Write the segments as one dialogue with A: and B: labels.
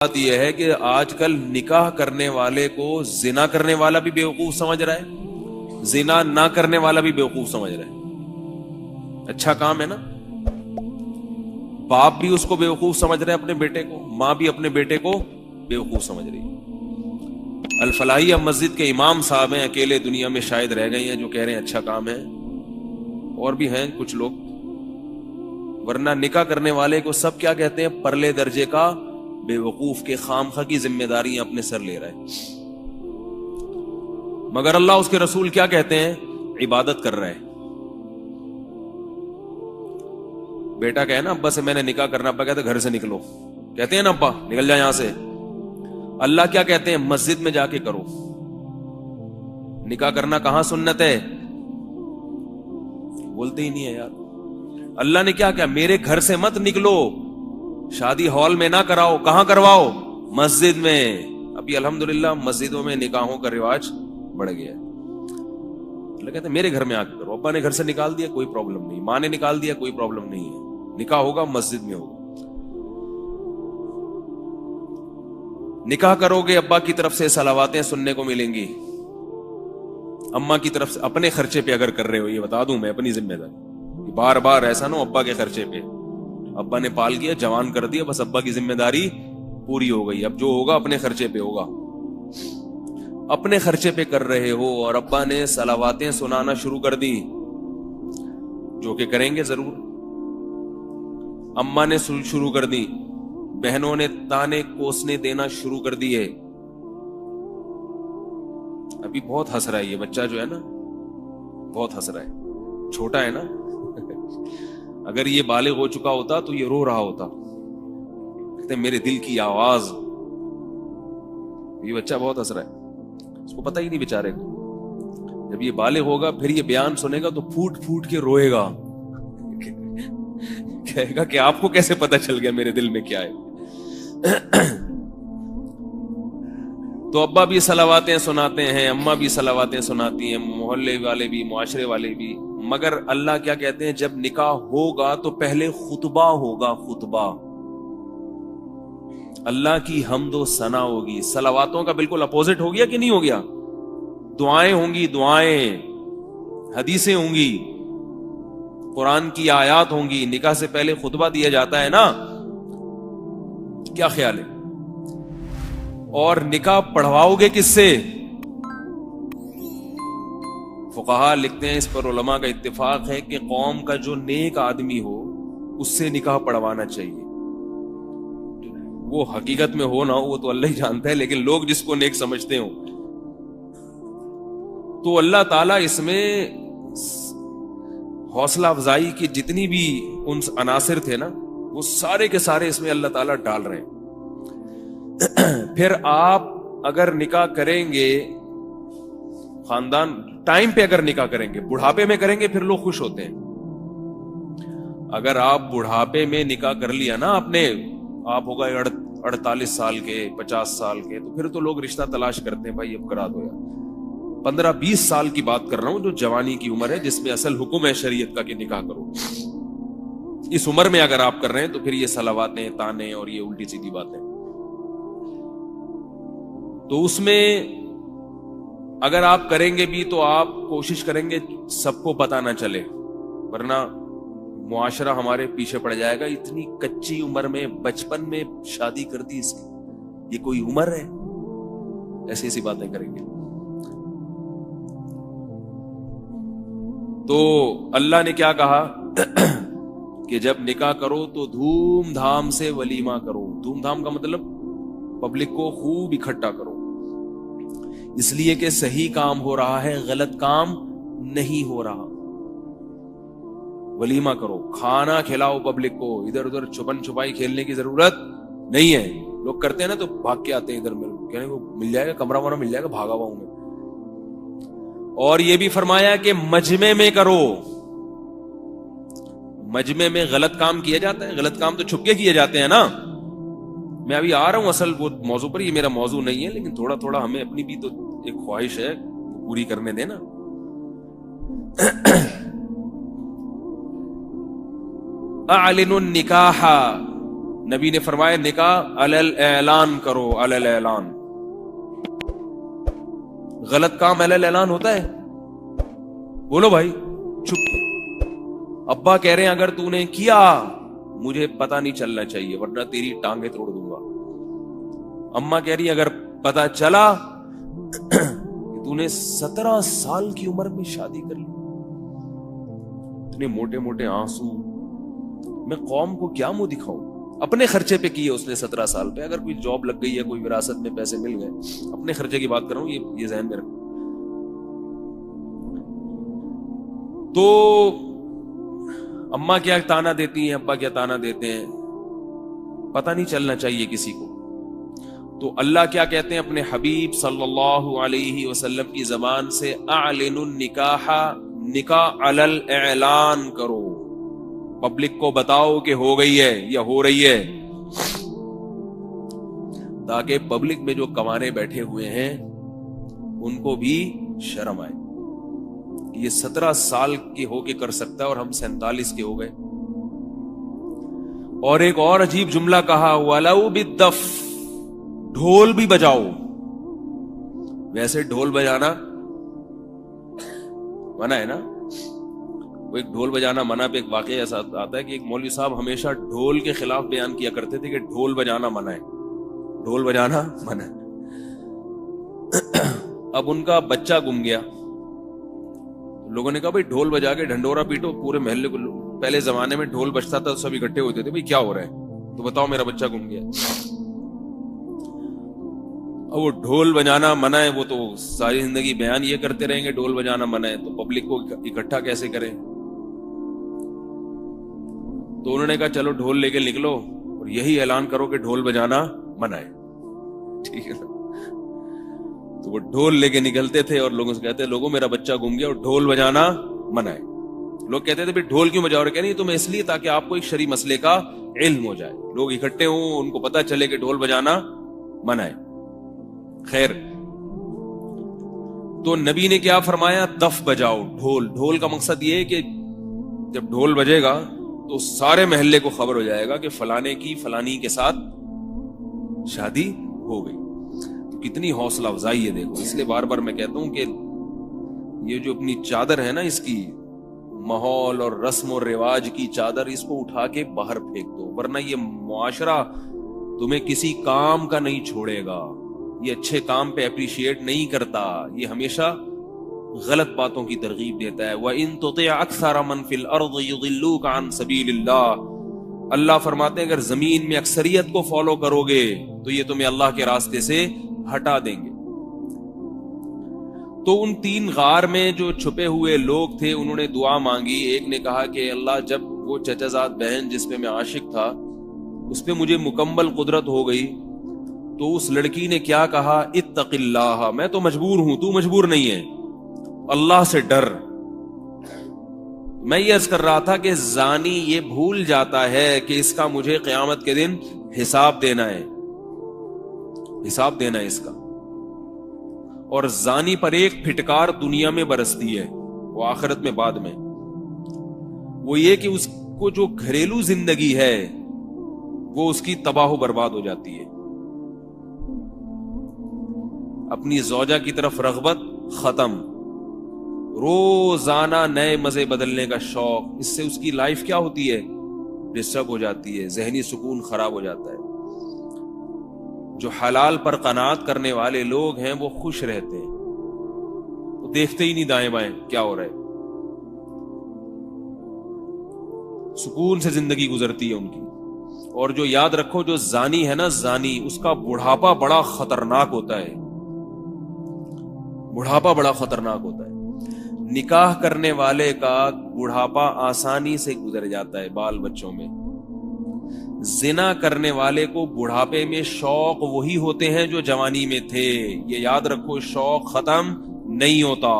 A: بات یہ ہے کہ آج کل نکاح کرنے والے کو زنا کرنے والا بھی بیوقوف سمجھ رہا ہے، زنا نہ کرنے والا بھی بیوقوف سمجھ رہا ہے۔ اچھا کام ہے نا، باپ بھی اس کو بیوقوف سمجھ رہے اپنے بیٹے کو، ماں بھی اپنے بیٹے کو بیوقوف سمجھ رہی ہے۔ الفلاحیہ مسجد کے امام صاحب ہیں، اکیلے دنیا میں شاید رہ گئے ہیں جو کہہ رہے ہیں اچھا کام ہے، اور بھی ہیں کچھ لوگ، ورنہ نکاح کرنے والے کو سب کیا کہتے ہیں؟ پرلے درجے کا بے وقوف کے خامخواہ کی ذمہ داریاں اپنے سر لے رہا ہے۔ مگر اللہ اس کے رسول کیا کہتے ہیں؟ عبادت کر رہا ہے۔ بیٹا کہے نا ابا سے میں نے نکاح کرنا، ابا کہتے گھر سے نکلو، کہتے ہیں نا ابا نکل جائے یہاں سے۔ اللہ کیا کہتے ہیں؟ مسجد میں جا کے کرو۔ نکاح کرنا کہاں سنت ہے؟ بولتے ہی نہیں ہے یار۔ اللہ نے کیا میرے گھر سے مت نکلو، شادی ہال میں نہ کراؤ، کہاں کرواؤ؟ مسجد میں۔ ابھی الحمدللہ مسجدوں میں نکاحوں کا رواج بڑھ گیا ہے۔ اللہ کہتے ہیں میرے گھر میں آ کے کرو۔ ابا نے گھر سے نکال دیا کوئی پرابلم نہیں، ماں نے نکال دیا کوئی پرابلم نہیں ہے، نکاح ہوگا مسجد میں ہوگا۔ نکاح کرو گے ابا کی طرف سے صلواتیں سننے کو ملیں گی، اماں کی طرف سے اپنے خرچے پہ اگر کر رہے ہو، یہ بتا دوں میں اپنی ذمہ داری، بار بار ایسا نہ ہو ابا کے خرچے پہ، ابا نے پال کیا جوان کر دیا، بس ابا کی ذمہ داری پوری ہو گئی، اب جو ہوگا اپنے خرچے پہ ہوگا۔ اپنے خرچے پہ کر رہے ہو اور ابا نے صلواتیں سنانا شروع کر دی، جو کہ کریں گے ضرور، اماں نے شروع کر دی، بہنوں نے تانے کوسنے دینا شروع کر دیے۔ ابھی بہت ہنس رہا ہے یہ بچہ جو ہے نا، بہت ہنس رہا ہے، چھوٹا ہے نا، اگر یہ بالغ ہو چکا ہوتا تو یہ رو رہا ہوتا، کہتے میرے دل کی آواز۔ یہ بچہ بہت ہنس رہا ہے، اس کو پتہ ہی نہیں بیچارے کو، جب یہ بالغ ہوگا پھر یہ بیان سنے گا تو پھوٹ پھوٹ کے روئے گا، کہے گا کہ آپ کو کیسے پتہ چل گیا میرے دل میں کیا ہے۔ تو ابا بھی صلواتیں سناتے ہیں، اماں بھی صلواتیں سناتی ہیں، محلے والے بھی، معاشرے والے بھی، مگر اللہ کیا کہتے ہیں؟ جب نکاح ہوگا تو پہلے خطبہ ہوگا، خطبہ، اللہ کی حمد و ثنا ہوگی۔ صلواتوں کا بالکل اپوزٹ ہو گیا کہ نہیں ہو گیا؟ دعائیں ہوں گی، دعائیں، حدیثیں ہوں گی، قرآن کی آیات ہوں گی، نکاح سے پہلے خطبہ دیا جاتا ہے نا، کیا خیال ہے؟ اور نکاح پڑھواؤ گے کس سے؟ فقہاء لکھتے ہیں، اس پر علماء کا اتفاق ہے کہ قوم کا جو نیک آدمی ہو اس سے نکاح پڑھوانا چاہیے۔ وہ حقیقت میں ہو نہ ہو وہ تو اللہ ہی جانتا ہے، لیکن لوگ جس کو نیک سمجھتے ہوں تو اللہ تعالیٰ اس میں حوصلہ افزائی کی جتنی بھی ان عناصر تھے نا، وہ سارے کے سارے اس میں اللہ تعالیٰ ڈال رہے ہیں۔ پھر آپ اگر نکاح کریں گے، خاندان ٹائم پہ اگر نکاح کریں گے، بڑھاپے میں کریں گے پھر لوگ خوش ہوتے ہیں۔ اگر آپ بڑھاپے میں نکاح کر لیا نا آپ نے، آپ ہو گئے 48 سال کے، 50 سال کے، تو پھر تو لوگ رشتہ تلاش کرتے ہیں، بھائی اب کرا دو یار۔ 15-20 سال کی بات کر رہا ہوں، جو جوانی کی عمر ہے جس میں اصل حکم ہے شریعت کا کہ نکاح کرو، اس عمر میں اگر آپ کر رہے ہیں تو پھر یہ صلواتیں، تانے اور یہ الٹی سیدھی باتیں، تو اس میں اگر آپ کریں گے بھی تو آپ کوشش کریں گے سب کو پتہ نہ چلے، ورنہ معاشرہ ہمارے پیچھے پڑ جائے گا۔ اتنی کچی عمر میں، بچپن میں شادی کر دی اس کی، یہ کوئی عمر ہے؟ ایسی ایسی باتیں کریں گے۔ تو اللہ نے کیا کہا کہ جب نکاح کرو تو دھوم دھام سے ولیمہ کرو۔ دھوم دھام کا مطلب پبلک کو خوب اکٹھا کرو، اس لیے کہ صحیح کام ہو رہا ہے، غلط کام نہیں ہو رہا۔ ولیمہ کرو، کھانا کھلاؤ پبلک کو، ادھر ادھر چھپن چھپائی کھیلنے کی ضرورت نہیں ہے۔ لوگ کرتے ہیں نا تو بھاگ کے آتے ہیں ادھر، کہنے کو مل جائے گا کمرہ ومرہ مل جائے گا، بھاگا ہوا ہوں میں۔ اور یہ بھی فرمایا کہ مجمع میں کرو۔ مجمع میں غلط کام کیا جاتا ہے، غلط کام تو چھپ کے کیے جاتے ہیں نا۔ میں ابھی آ رہا ہوں اصل وہ موضوع پر، یہ میرا موضوع نہیں ہے، لیکن تھوڑا تھوڑا ہمیں اپنی بھی تو ایک خواہش ہے پوری کرنے دینا۔ اعلنوا النکاح نبی نے فرمایا نکاح علل اعلان کرو، علل اعلان. غلط کام علل اعلان ہوتا ہے؟ بولو بھائی. چھپ کے ابا کہہ رہے ہیں اگر تو نے کیا مجھے پتا نہیں چلنا چاہیے ورنہ تیری ٹانگیں توڑ دوں گا. اماں کہہ رہی ہے اگر پتا چلا تو نے 17 سال کی عمر میں شادی کر لی. اتنے موٹے موٹے آنسو. میں قوم کو کیا منہ دکھاؤں؟ اپنے خرچے پہ کیے اس نے 17 سال پہ. اگر کوئی جاب لگ گئی ہے، کوئی وراثت میں پیسے مل گئے، اپنے خرچے کی بات کر رہا ہوں، یہ ذہن میں رکھو. تو اماں کیا تانا دیتی ہیں، ابا کیا تانا دیتے ہیں، پتہ نہیں چلنا چاہیے کسی کو. تو اللہ کیا کہتے ہیں اپنے حبیب صلی اللہ علیہ وسلم کی زبان سے، اعلن النکاح، نکاح علل اعلان کرو، پبلک کو بتاؤ کہ ہو گئی ہے یا ہو رہی ہے، تاکہ پبلک میں جو کمانے بیٹھے ہوئے ہیں ان کو بھی شرم آئے. یہ 17 سال کے ہو کے کر سکتا ہے اور ہم 47 کے ہو گئے. اور ایک اور عجیب جملہ کہا، وَلَوْ بِالدَّفْ، ڈھول بھی بجاؤ. ویسے ڈھول بجانا منع ہے نا. وہ ایک ڈھول بجانا منع پہ ایک واقعہ ایسا آتا ہے کہ ایک مولوی صاحب ہمیشہ ڈھول کے خلاف بیان کیا کرتے تھے کہ ڈھول بجانا منع ہے، ڈھول بجانا منع ہے. اب ان کا بچہ گم گیا. لوگوں نے کہا بھائی ڈھول بجا کے ڈھنڈورا پیٹو پورے محلے کو. پہلے زمانے میں ڈھول بجتا تھا سب اکٹھے ہوتے تھے، بھائی کیا ہو رہا ہے تو بتاؤ میرا بچہ گم گیا. اب وہ ڈھول بجانا منع ہے، وہ تو ساری زندگی بیان یہ کرتے رہیں گے ڈھول بجانا منع ہے، تو پبلک کو اکٹھا کیسے کریں؟ تو انہوں نے کہا چلو ڈھول لے کے نکلو اور یہی اعلان کرو کہ ڈھول بجانا منع ہے. ٹھیک ہے نا. تو وہ ڈھول لے کے نکلتے تھے اور لوگوں سے کہتے لوگوں میرا بچہ گم گیا اور ڈھول بجانا منع ہے. لوگ کہتے تھے ڈھول کیوں بجاؤ رہے؟ نہیں تمہیں اس لیے تاکہ آپ کو ایک شرعی مسئلے کا علم ہو جائے، لوگ اکٹھے ہوں ان کو پتا چلے کہ ڈھول بجانا منع ہے. خیر، تو نبی نے کیا فرمایا؟ دف بجاؤ، ڈھول. ڈھول کا مقصد یہ ہے کہ جب ڈھول بجے گا تو سارے محلے کو خبر ہو جائے گا کہ فلانے کی فلانی کے ساتھ شادی ہو گئی. کتنی حوصلہ افزائی ہے دیکھو. اس لیے بار بار میں کہتا ہوں کہ یہ جو اپنی چادر ہے نا، اس کی ماحول اور رسم و رواج کی چادر، اس کو اٹھا کے باہر پھینک دو، ورنہ یہ معاشرہ تمہیں کسی کام کا نہیں چھوڑے گا. یہ اچھے کام پہ اپریشیٹ نہیں کرتا، یہ ہمیشہ غلط باتوں کی ترغیب دیتا ہے. وَإِن تُطِعْ أَكْثَرَ مَنْ فِي الْأَرْضِ يُضِلُّوكَ عَنْ سَبِيلِ اللَّهِ. اللہ فرماتے ہیں اگر زمین میں اکثریت کو فالو کرو گے تو یہ تمہیں اللہ کے راستے سے ہٹا دیں گے. تو ان 3 غار میں جو چھپے ہوئے لوگ تھے انہوں نے دعا مانگی. ایک نے کہا کہ اللہ جب وہ چچا زاد بہن جس پہ میں عاشق تھا اس پہ مجھے مکمل قدرت ہو گئی تو اس لڑکی نے کیا کہا؟ اتق اللہ، میں تو مجبور ہوں، تو مجبور نہیں ہے، اللہ سے ڈر. میں یہ عرض کر رہا تھا کہ زانی یہ بھول جاتا ہے کہ اس کا مجھے قیامت کے دن حساب دینا ہے، حساب دینا ہے اس کا. اور زانی پر ایک پھٹکار دنیا میں برستی ہے، وہ آخرت میں بعد میں. وہ یہ کہ اس کو جو گھریلو زندگی ہے وہ اس کی تباہ و برباد ہو جاتی ہے. اپنی زوجہ کی طرف رغبت ختم، روزانہ نئے مزے بدلنے کا شوق، اس سے اس کی لائف کیا ہوتی ہے؟ ڈسٹرب ہو جاتی ہے، ذہنی سکون خراب ہو جاتا ہے. جو حلال پر قناعت کرنے والے لوگ ہیں وہ خوش رہتے ہیں، وہ دیکھتے ہی نہیں دائیں بائیں کیا ہو رہا ہے، سکون سے زندگی گزرتی ہے ان کی. اور جو یاد رکھو جو زانی ہے نا، زانی، اس کا بڑھاپا بڑا خطرناک ہوتا ہے، بڑھاپا بڑا خطرناک ہوتا ہے. نکاح کرنے والے کا بڑھاپا آسانی سے گزر جاتا ہے بال بچوں میں. زنا کرنے والے کو بڑھاپے میں شوق وہی ہوتے ہیں جو جوانی میں تھے. یہ یاد رکھو، شوق ختم نہیں ہوتا.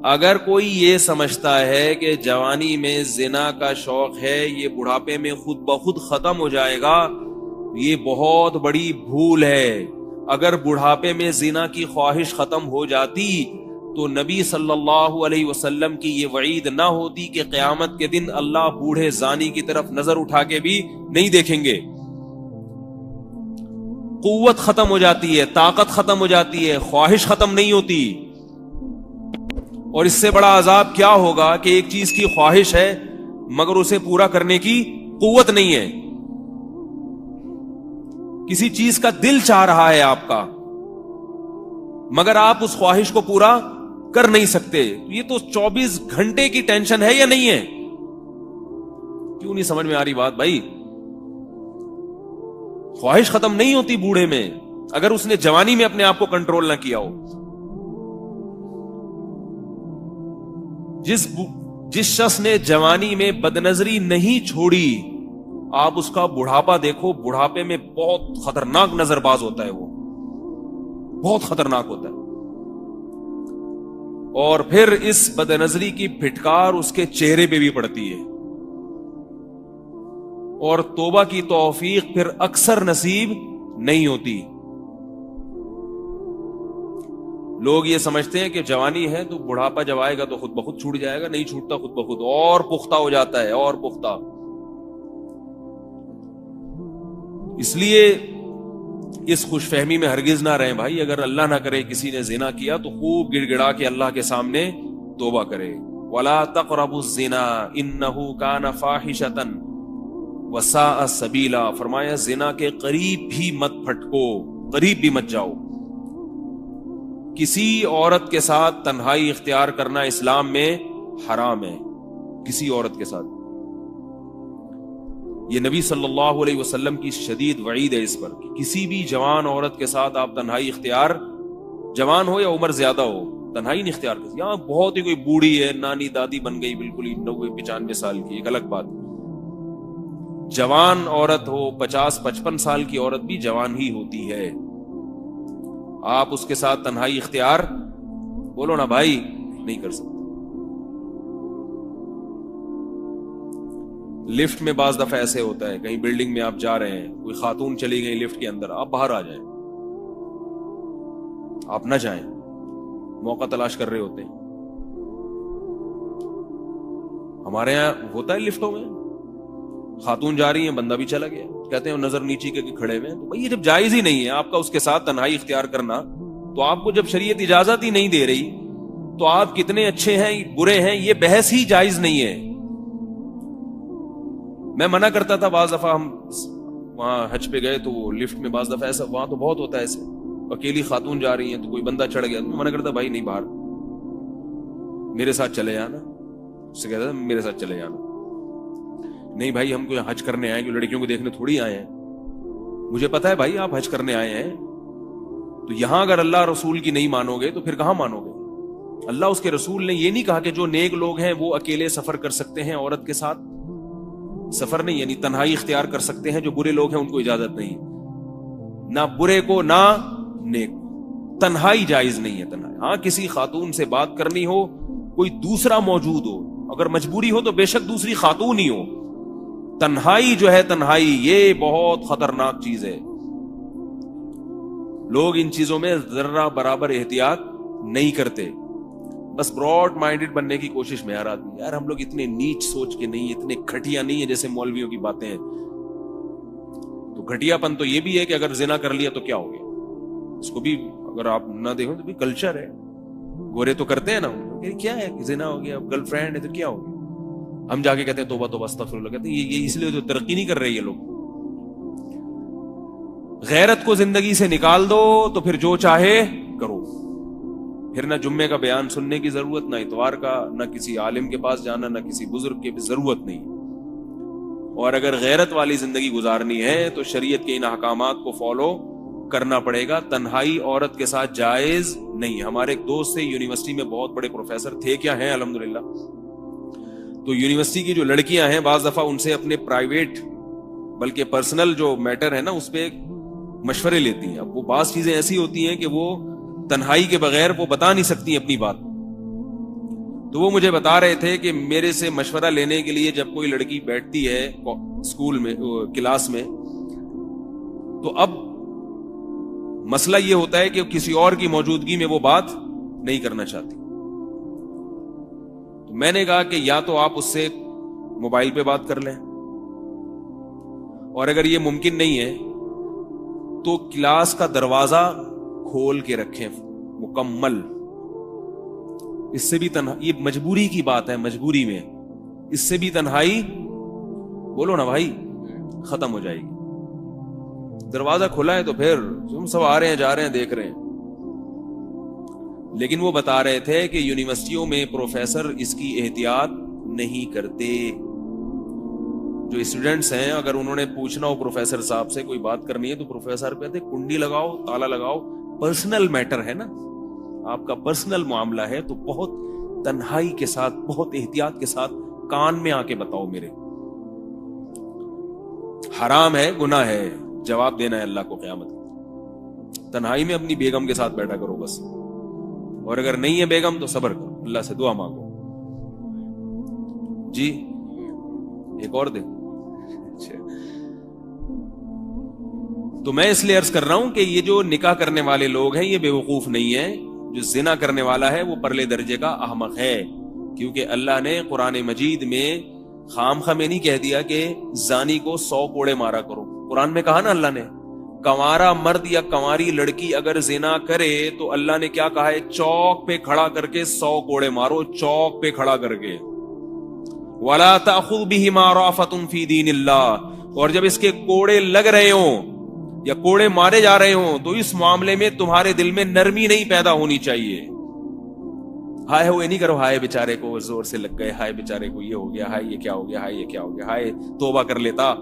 A: اگر کوئی یہ سمجھتا ہے کہ جوانی میں زنا کا شوق ہے یہ بڑھاپے میں خود بخود ختم ہو جائے گا، یہ بہت بڑی بھول ہے. اگر بڑھاپے میں زنا کی خواہش ختم ہو جاتی تو نبی صلی اللہ علیہ وسلم کی یہ وعید نہ ہوتی کہ قیامت کے دن اللہ بوڑھے زانی کی طرف نظر اٹھا کے بھی نہیں دیکھیں گے. قوت ختم ہو جاتی ہے, طاقت ختم ہو جاتی ہے, خواہش ختم نہیں ہوتی. اور اس سے بڑا عذاب کیا ہوگا کہ ایک چیز کی خواہش ہے مگر اسے پورا کرنے کی قوت نہیں ہے. کسی چیز کا دل چاہ رہا ہے آپ کا, مگر آپ اس خواہش کو پورا کر نہیں سکتے. یہ تو 24 گھنٹے کی ٹینشن ہے یا نہیں ہے؟ کیوں نہیں سمجھ میں آ رہی بات بھائی؟ خواہش ختم نہیں ہوتی بوڑھے میں اگر اس نے جوانی میں اپنے آپ کو کنٹرول نہ کیا ہو. جس شخص نے جوانی میں بدنظری نہیں چھوڑی, آپ اس کا بڑھاپا دیکھو, بڑھاپے میں بہت خطرناک نظر باز ہوتا ہے, وہ بہت خطرناک ہوتا ہے. اور پھر اس بدنظری کی پھٹکار اس کے چہرے پہ بھی پڑتی ہے, اور توبہ کی توفیق پھر اکثر نصیب نہیں ہوتی. لوگ یہ سمجھتے ہیں کہ جوانی ہے تو بڑھاپا جب آئے گا تو خود بخود چھوٹ جائے گا. نہیں چھوٹتا, خود بخود اور پختہ ہو جاتا ہے, اور پختہ. اس لیے اس خوش فہمی میں ہرگز نہ رہیں بھائی. اگر اللہ نہ کرے کسی نے زنا کیا تو خوب گڑ گڑا کے اللہ کے سامنے توبہ کرے. وَلَا تَقْرَبُوا الزِّنَا إِنَّهُ كَانَ فَاحِشَةً وَسَاءَ سَبِيلًا. فرمایا زنا کے قریب بھی مت پھٹکو, قریب بھی مت جاؤ. کسی عورت کے ساتھ تنہائی اختیار کرنا اسلام میں حرام ہے, کسی عورت کے ساتھ. یہ نبی صلی اللہ علیہ وسلم کی شدید وعید ہے اس پر کہ کسی بھی جوان عورت کے ساتھ آپ تنہائی اختیار, جوان ہو یا عمر زیادہ ہو, تنہائی نہیں اختیار کرتے. یہاں بہت ہی کوئی بوڑھی ہے, نانی دادی بن گئی بالکل ہی 90-95 سال کی, ایک الگ بات. جوان عورت ہو, 50-55 سال کی عورت بھی جوان ہی ہوتی ہے. آپ اس کے ساتھ تنہائی اختیار بولو نا بھائی نہیں کر سکتے. لفٹ میں بعض دفعہ ایسے ہوتا ہے, کہیں بلڈنگ میں آپ جا رہے ہیں, کوئی خاتون چلی گئی لفٹ کے اندر, آپ باہر آ جائیں, آپ نہ جائیں, موقع تلاش کر رہے ہوتے ہیں. ہمارے یہاں ہوتا ہے لفٹوں میں خاتون جا رہی ہیں, بندہ بھی چلا گیا, کہتے ہیں نظر نیچی کے کھڑے ہوئے. تو بھائی یہ جب جائز ہی نہیں ہے آپ کا اس کے ساتھ تنہائی اختیار کرنا, تو آپ کو جب شریعت اجازت ہی نہیں دے رہی تو آپ کتنے اچھے ہیں برے ہیں یہ بحث ہی جائز نہیں ہے. میں منع کرتا تھا بعض دفعہ, ہم وہاں حج پہ گئے تو لفٹ میں بعض دفعہ ایسا, وہاں تو بہت ہوتا ہے ایسے, اکیلی خاتون جا رہی ہیں تو کوئی بندہ چڑھ گیا, تو منع کرتا بھائی نہیں, باہر میرے ساتھ چلے جانا. اس سے کہتا تھا میرے ساتھ چلے جانا. نہیں بھائی ہم کو حج کرنے آئے, جو لڑکیوں کو دیکھنے تھوڑی آئے ہیں. مجھے پتا ہے بھائی آپ حج کرنے آئے ہیں, تو یہاں اگر اللہ رسول کی نہیں مانو گے تو پھر کہاں مانو گے؟ اللہ اس کے رسول نے یہ نہیں کہا کہ جو نیک لوگ ہیں وہ اکیلے سفر کر سکتے ہیں, عورت کے ساتھ سفر نہیں, یعنی تنہائی اختیار کر سکتے ہیں. جو برے لوگ ہیں ان کو اجازت نہیں, نہ برے کو نہ نیک, تنہائی جائز نہیں ہے. تنہائی ہاں کسی خاتون سے بات کرنی ہو, کوئی دوسرا موجود ہو, اگر مجبوری ہو تو بے شک دوسری خاتون ہی ہو. تنہائی جو ہے تنہائی یہ بہت خطرناک چیز ہے. لوگ ان چیزوں میں ذرہ برابر احتیاط نہیں کرتے, بس براڈ مائنڈڈ بننے کی کوشش میں. یار ہم لوگ اتنے نیچ سوچ کے نہیں, اتنے گھٹیا نہیں ہے جیسے مولویوں کی باتیں ہیں. تو گھٹیا پن تو یہ بھی ہے کہ اگر زنا کر لیا تو کیا ہو گیا, اس کو بھی اگر آپ نہ دیکھو تو بھی کلچر ہے, گورے تو کرتے ہیں نا, کیا ہے زنا ہو گیا, گرل فرینڈ ہے تو کیا ہو گیا. ہم جا کے کہتے ہیں توبہ توبہ استغفر اللہ, کہتے ہیں یہ اس لیے تو ترقی نہیں کر رہے یہ لوگ. غیرت کو زندگی سے نکال دو تو پھر جو چاہے کرو. پھر نہ جمعے کا بیان سننے کی ضرورت, نہ اتوار کا, نہ کسی عالم کے پاس جانا, نہ کسی بزرگ کی ضرورت نہیں. اور اگر غیرت والی زندگی گزارنی ہے تو شریعت کے ان احکامات کو فالو کرنا پڑے گا. تنہائی عورت کے ساتھ جائز نہیں. ہمارے ایک دوست تھے یونیورسٹی میں, بہت بڑے پروفیسر تھے, کیا ہیں الحمدللہ. تو یونیورسٹی کی جو لڑکیاں ہیں بعض دفعہ ان سے اپنے پرائیویٹ بلکہ پرسنل جو میٹر ہے نا اس پہ مشورے لیتی ہیں. اب وہ بعض چیزیں ایسی ہوتی ہیں کہ وہ تنہائی کے بغیر وہ بتا نہیں سکتی اپنی بات. تو وہ مجھے بتا رہے تھے کہ میرے سے مشورہ لینے کے لیے جب کوئی لڑکی بیٹھتی ہے اسکول میں, کلاس میں, تو اب مسئلہ یہ ہوتا ہے کہ کسی اور کی موجودگی میں وہ بات نہیں کرنا چاہتی. تو میں نے کہا کہ یا تو آپ اس سے موبائل پہ بات کر لیں، اور اگر یہ ممکن نہیں ہے تو کلاس کا دروازہ کھول کے رکھیں مکمل. اس سے بھی یہ مجبوری کی بات ہے، مجبوری میں اس سے بھی تنہائی، بولو نا بھائی، ختم ہو جائے گی. دروازہ کھلا ہے تو پھر تم سب آ رہے ہیں جا رہے ہیں دیکھ رہے ہیں. لیکن وہ بتا رہے تھے کہ یونیورسٹیوں میں پروفیسر اس کی احتیاط نہیں کرتے. جو اسٹوڈنٹس ہیں اگر انہوں نے پوچھنا ہو پروفیسر صاحب سے کوئی بات کرنی ہے تو پروفیسر کہتے کنڈی لگاؤ، تالا لگاؤ، پرسنل میٹر ہے نا، آپ کا پرسنل معاملہ ہے تو بہت تنہائی کے ساتھ، بہت احتیاط کے ساتھ کان میں آ کے بتاؤ میرے. حرام ہے، گناہ ہے، جواب دینا ہے اللہ کو قیامت. تنہائی میں اپنی بیگم کے ساتھ بیٹھا کرو بس، اور اگر نہیں ہے بیگم تو صبر کرو، اللہ سے دعا مانگو. جی ایک اور دے. تو میں اس لیے عرض کر رہا ہوں کہ یہ جو نکاح کرنے والے لوگ ہیں یہ بے وقوف نہیں ہیں. جو زنا کرنے والا ہے وہ پرلے درجے کا احمق ہے، کیونکہ اللہ نے قرآن مجید میں خام خواہ میں نہیں کہہ دیا کہ زانی کو 100 کوڑے مارا کرو. قرآن میں کہا نا اللہ نے، کنوارا مرد یا کنواری لڑکی اگر زنا کرے تو اللہ نے کیا کہا ہے، چوک پہ کھڑا کر کے 100 کوڑے مارو، چوک پہ کھڑا کر کے. وَلَا تَأْخُذْ بِهِمَا رَأْفَةٌ فِي دِينِ اللَّهِ، اور جب اس کے کوڑے لگ رہے ہوں یا کوڑے مارے جا رہے ہوں تو اس معاملے میں تمہارے دل میں نرمی نہیں پیدا ہونی چاہیے. ہائے ہوئے نہیں کرو، ہائے بیچارے کو زور سے لگ گئے، ہائے بیچارے کو یہ ہو گیا، ہائے یہ کیا ہو گیا، ہائے یہ کیا ہو گیا، ہائے توبہ کر لیتا،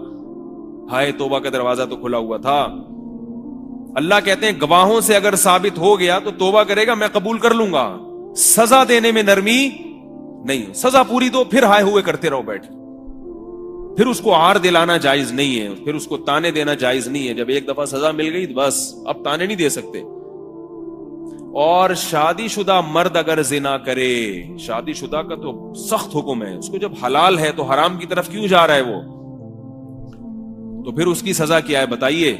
A: ہائے توبہ کا دروازہ تو کھلا ہوا تھا. اللہ کہتے ہیں گواہوں سے اگر ثابت ہو گیا تو توبہ کرے گا، میں قبول کر لوں گا. سزا دینے میں نرمی نہیں، سزا پوری دو، پھر ہائے ہوئے کرتے رہو بیٹھ. پھر اس کو عار دلانا جائز نہیں ہے، پھر اس کو تانے دینا جائز نہیں ہے. جب ایک دفعہ سزا مل گئی بس اب تانے نہیں دے سکتے. اور شادی شدہ مرد اگر زنا کرے، شادی شدہ کا تو سخت حکم ہے، اس کو جب حلال ہے تو حرام کی طرف کیوں جا رہا ہے وہ؟ تو پھر اس کی سزا کیا ہے بتائیے؟